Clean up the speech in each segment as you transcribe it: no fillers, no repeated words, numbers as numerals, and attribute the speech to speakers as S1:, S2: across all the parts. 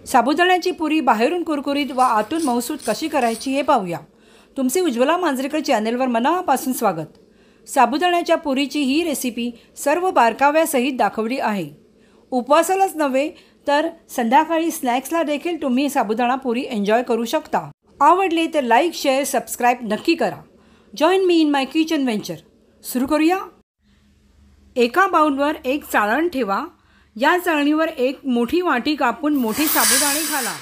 S1: साबुदाण्याची पुरी बाहेरून कुरकुरीत व आतून मऊसूत कशी करायची हे पाहूया. तुमचे उज्ज्वला मांजरेकर चॅनेलवर मनापासून स्वागत. साबुदाण्याच्या पुरीची ही रेसिपी सर्व बारकाव्यासहित दाखवली आहे. उपवासालाच नव्हे तर संध्याकाळी स्नॅक्सला देखील तुम्ही साबुदाणा पुरी एन्जॉय करू शकता. आवडले तर लाईक, शेअर, सबस्क्राईब नक्की करा. Join me in my kitchen venture. सुरू करूया. एका बाउलवर एक चाळण ठेवा. या चाळणीवर एक मोठी वाटी कापून मोठी साबुदाणे घाला.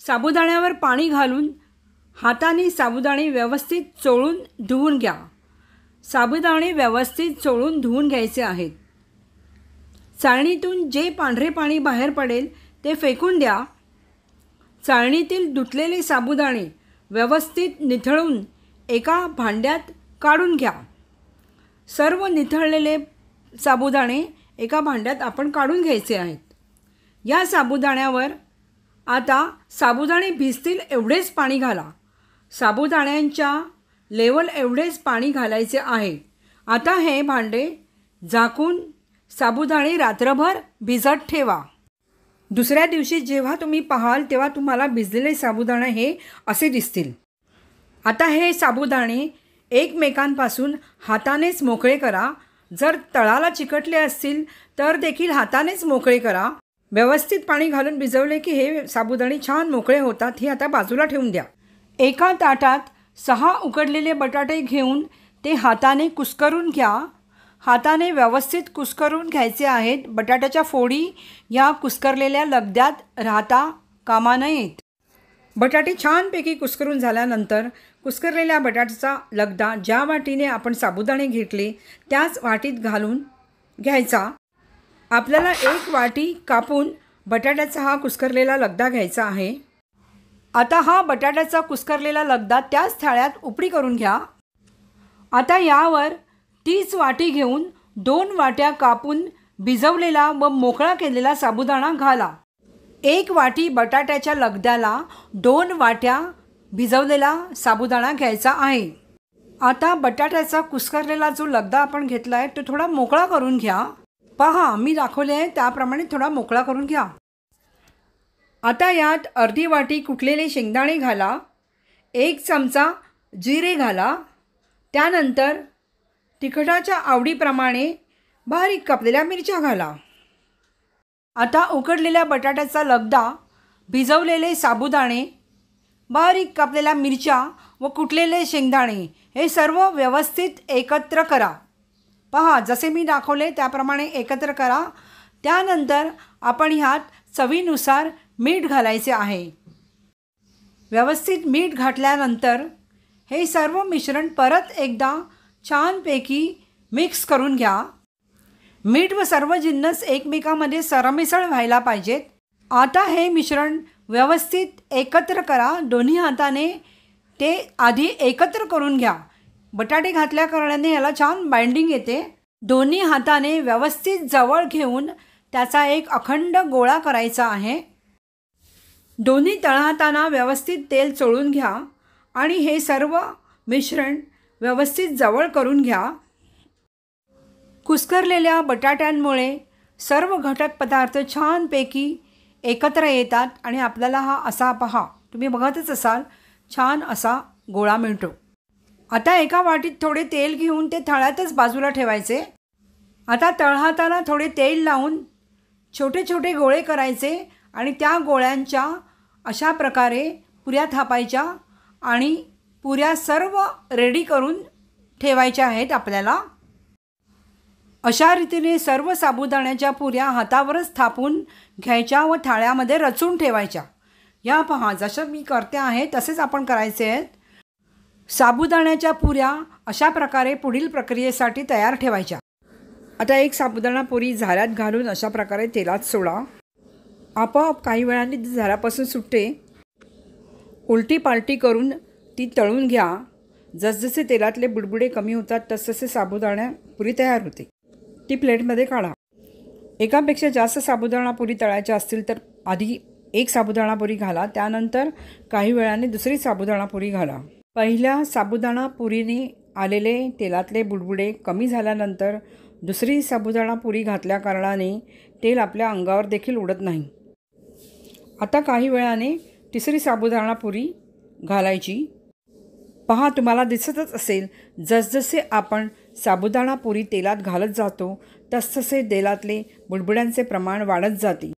S1: साबुदाण्यावर पाणी घालून हाताने साबुदाणे व्यवस्थित चोळून धुवून घ्या. साबुदाणे व्यवस्थित चोळून धुवून घ्यायचे आहेत. चाळणीतून जे पांढरे पाणी बाहेर पडेल ते फेकून द्या. चाळणीतील धुतलेले साबुदाणे व्यवस्थित निथळून एका भांड्यात काढून घ्या. सर्व निथळलेले साबुदाणे एका भांड्यात आपण काढून घ्यायचे आहेत. या साबुदाण्यावर आता साबुदाणे भिजतील एवढेच पाणी घाला. साबुदाण्यांच्या लेवल एवढेच पाणी घालायचे आहे. आता हे भांडे झाकून साबुदाणे रात्रभर भिजत ठेवा. दुसऱ्या दिवशी जेव्हा तुम्ही पाहाल तेव्हा तुम्हाला भिजलेले साबुदाणे हे असे दिसतील. आता हे साबुदाणे एकमेकांपासून हातानेच मोकळे करा. जर तळाला चिकटले असतील तर देखील हातानेच मोकळे करा. व्यवस्थित पाणी घालून भिजवले की हे साबुदाणे छान मोकळे होतात. हे आता बाजूला ठेवून द्या. एका ताटात 6 उकडलेले बटाटे घेऊन ते हाताने कुस्करून घ्या. हाताने व्यवस्थित कुस्करून घ्यायचे आहेत. बटाट्याच्या फोडी या कुस्करलेल्या लगद्यात राहता कामा नयेत. बटाटे छानपैकी कुस्करून झाल्यानंतर कुस्करलेल्या बटाट्याचा लगदा ज्या वाटीने आपण साबुदाणे घेतले त्याच वाटीत घालून घ्यायचा. आपल्याला एक वाटी कापून बटाट्याचा हा कुस्करलेला लगदा घ्यायचा आहे. आता हा बटाट्याचा कुस्करलेला लगदा त्याच थाळ्यात उपडी करून घ्या. आता यावर तीच वाटी घेऊन 2 वाट्या कापून भिजवलेला व मोकळा केलेला साबुदाणा घाला. 1 वाटी बटाट्याच्या लगद्याला 2 वाट्या भिजवलेला साबुदाणा घ्यायचा आहे. आता बटाट्याचा कुस्करलेला जो लगदा आपण घेतला आहे तो थोडा मोकळा करून घ्या. पहा, मी दाखवले आहे त्याप्रमाणे थोडा मोकळा करून घ्या. आता यात अर्धी वाटी कुटलेले शेंगदाणे घाला. 1 चमचा जिरे घाला. त्यानंतर तिखटाच्या आवडीप्रमाणे बारीक कापलेल्या मिरच्या घाला. आता उकडलेल्या बटाट्याचा लगदा, भिजवलेले साबुदाणे, बारीक कापलेल्या मिरच्या व कुटलेले शेंगदाणे हे सर्व व्यवस्थित एकत्र करा. पहा, जसे मी दाखवले त्याप्रमाणे एकत्र करा. त्यानंतर आपण ह्यात चवीनुसार मीठ घालायचे आहे. व्यवस्थित मीठ घातल्यानंतर हे सर्व मिश्रण परत एकदा छानपैकी मिक्स करून घ्या. मीठ व सर्व जिन्नस एकमेकांमध्ये सरमिसळ व्हायला पाहिजेत. आता हे मिश्रण व्यवस्थित एकत्र करा. दोन्ही हाताने ते आधी एकत्र करून घ्या. बटाटे घातल्या कारणाने याला छान बाइंडिंग येते. दोन्ही हाताने व्यवस्थित जवळ घेऊन त्याचा एक अखंड गोळा करायचा आहे. दोन्ही तळहातांना व्यवस्थित तेल चोळून घ्या आणि हे सर्व मिश्रण व्यवस्थित जवळ करून घ्या. कुस्करलेल्या बटाट्यांमुळे सर्व घटक पदार्थ छानपैकी एकत्र येतात आणि आपल्याला हा असा, पहा तुम्ही बघतच असाल, छान असा गोळा मिळतो. आता एका वाटीत थोडे तेल घेऊन ते थाळ्यातच बाजूला ठेवायचे. आता तळहाताला थोडे तेल लावून छोटे छोटे गोळे करायचे आणि त्या गोळ्यांच्या अशा प्रकारे पुऱ्या थापायच्या आणि पुऱ्या सर्व रेडी करून ठेवायच्या आहेत आपल्याला. अशा रीतीने सर्व साबुदाण्याच्या पुऱ्या हातावरच थापून घ्यायच्या व थाळ्यामध्ये रचून ठेवायच्या. या पहा, जसं मी करते आहे तसेच आपण करायचे आहेत. साबुदाण्याच्या पुऱ्या अशा प्रकारे पुढील प्रक्रियेसाठी तयार ठेवायच्या. आता एक साबुदाणा पुरी झाऱ्यात घालून अशा प्रकारे तेलात सोडा. आपोआप काही वेळाने ती झाऱ्यापासून सुटते. उलटी पालटी करून ती तळून घ्या. जसजसे तेलातले बुडबुडे कमी होतात तसतसे साबुदाणा पुरी तयार होते. ती प्लेटमध्ये काढा. एकापेक्षा जास्त साबुदाणा पुरी तळायच्या असतील तर आधी एक साबुदाणा पुरी घाला. त्यानंतर काही वेळाने दुसरी साबुदाणा पुरी घाला. पहिल्या साबुदाणा पुरीने आलेले तेलातले बुडबुडे कमी झाल्यानंतर दुसरी साबुदाणा पुरी घातल्या कारणाने तेल आपल्या अंगावर देखील उडत नाही. आता काही वेळाने तिसरी साबुदाणा पुरी घालायची. पहा, तुम्हाला दिसतच असेल, जसजसे आपण साबुदाणा पुरी तेलात घालत जातो तसतसे तेलातले बुडबुड्यांचे प्रमाण वाढत जाते.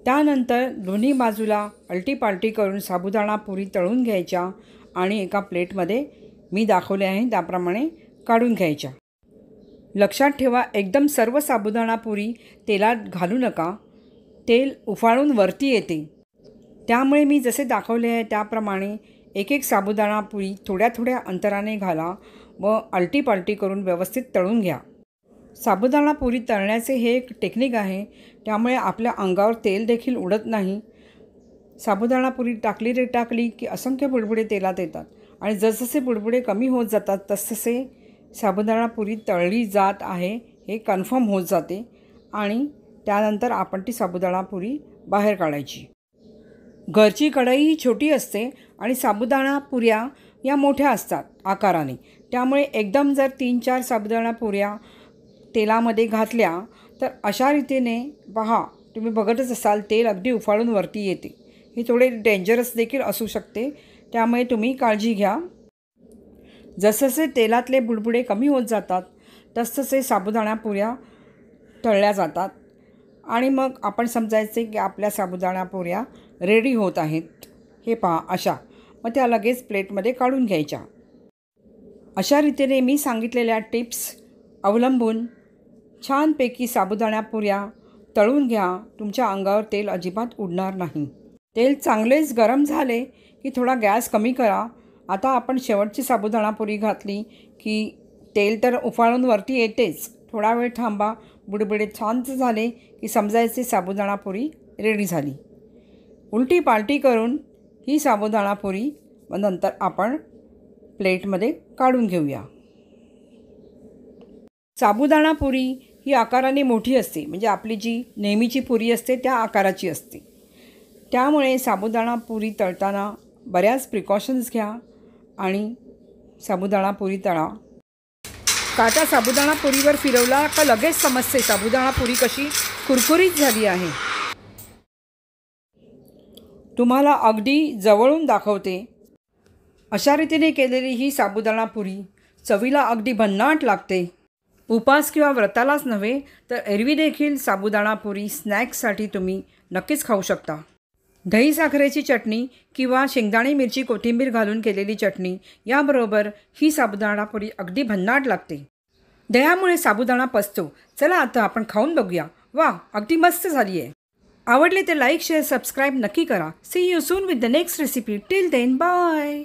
S1: त्यानंतर दोन्ही बाजूला अलटीपालटी करून साबुदाणा पुरी तळून घ्यायच्या आणि एका प्लेटमध्ये मी दाखवले आहे त्याप्रमाणे काढून घ्यायच्या. लक्षात ठेवा, एकदम सर्व साबुदाणा पुरी तेलात घालू नका. तेल उफाळून वरती येते. त्यामुळे मी जसे दाखवले आहे त्याप्रमाणे एक एक साबुदाणा पुरी थोड्या थोड्या अंतराने घाला व अलटीपालटी करून व्यवस्थित तळून घ्या. साबुदाणा पुरी तळण्याचे हे एक टेक्निक आहे, त्यामुळे आपल्या अंगावर तेल देखील उडत नाही. साबुदाणा पुरी टाकली की असंख्य बुडबुडे तेलात येतात आणि जसजसे बुडबुडे कमी होत जातात तसतसे साबुदाणा पुरी तळली जात आहे हे कन्फर्म होत जाते आणि त्यानंतर आपण ती साबुदाणा पुरी बाहेर काढायची. घरची कढई ही छोटी असते आणि साबुदाणा पुऱ्या या मोठ्या असतात आकाराने. त्यामुळे एकदम जर 3-4 साबुदाणा पुऱ्या तेलामध्ये घातल्या तर अशा रीतीने पहा, तुम्ही बघतच असाल, तेल अगदी उफाळून वरती येते. हे थोडे डेंजरस देखील असू शकते, त्यामुळे तुम्ही काळजी घ्या. जसजसे तेलातले बुडबुडे कमी होत जातात तसतसे साबुदाणा पुऱ्या तळल्या जातात आणि मग आपण समजायचे की आपल्या साबुदाणा पुऱ्या रेडी होत आहेत. हे पहा अशा. मग त्या लगेच प्लेटमध्ये काढून घ्यायच्या. अशा रीतीने मी सांगितलेल्या टिप्स अवलंबून छानपैकी साबुदाणा पुऱ्या तळून घ्या. तुमच्या अंगावर तेल अजिबात उडणार नाही. तेल चांगलेच गरम झाले की थोडा गॅस कमी करा. आता आपण शेवटची साबुदाणा पुरी घातली की तेल तर उफाळून वरती येतेच. थोडा वेळ थांबा. बुडबुडे छान झाले की समजायचे साबुदाणा पुरी रेडी झाली. उलटी पालटी करून ही साबुदाणा पुरी व नंतर आपण प्लेटमध्ये काढून घेऊया. साबुदाणा पुरी ही आकाराने मोठी असते, म्हणजे आपली जी नेहमीची पुरी असते त्या आकाराची असते. त्यामुळे साबुदाणा पुरी तळताना बऱ्याच प्रिकॉशन्स घ्या आणि साबुदाणा पुरी तळा. काटा साबुदाणा पुरीवर फिरवला का लगेच समजते साबुदाणा पुरी कशी कुरकुरीत झाली आहे. तुम्हाला अगदी जवळून दाखवते. अशा रीतीने केलेली ही साबुदाणा पुरी चवीला अगदी भन्नाट लागते. उपास किंवा व्रतालाच नव्हे तर एरवी देखील साबुदाणा पुरी स्नॅक्ससाठी तुम्ही नक्कीच खाऊ शकता. दही साखरेची चटणी किंवा शेंगदाणे मिरची कोथिंबीर घालून केलेली चटणी याबरोबर ही साबुदाणा पुरी अगदी भन्नाट लागते. दह्यामुळे साबुदाणा पचतो. चला आता आपण खाऊन बघूया. वा, अगदी मस्त झाली आहे. आवडले तर लाईक शेअर सबस्क्राईब नक्की करा. See you soon with the next recipe. Till then bye.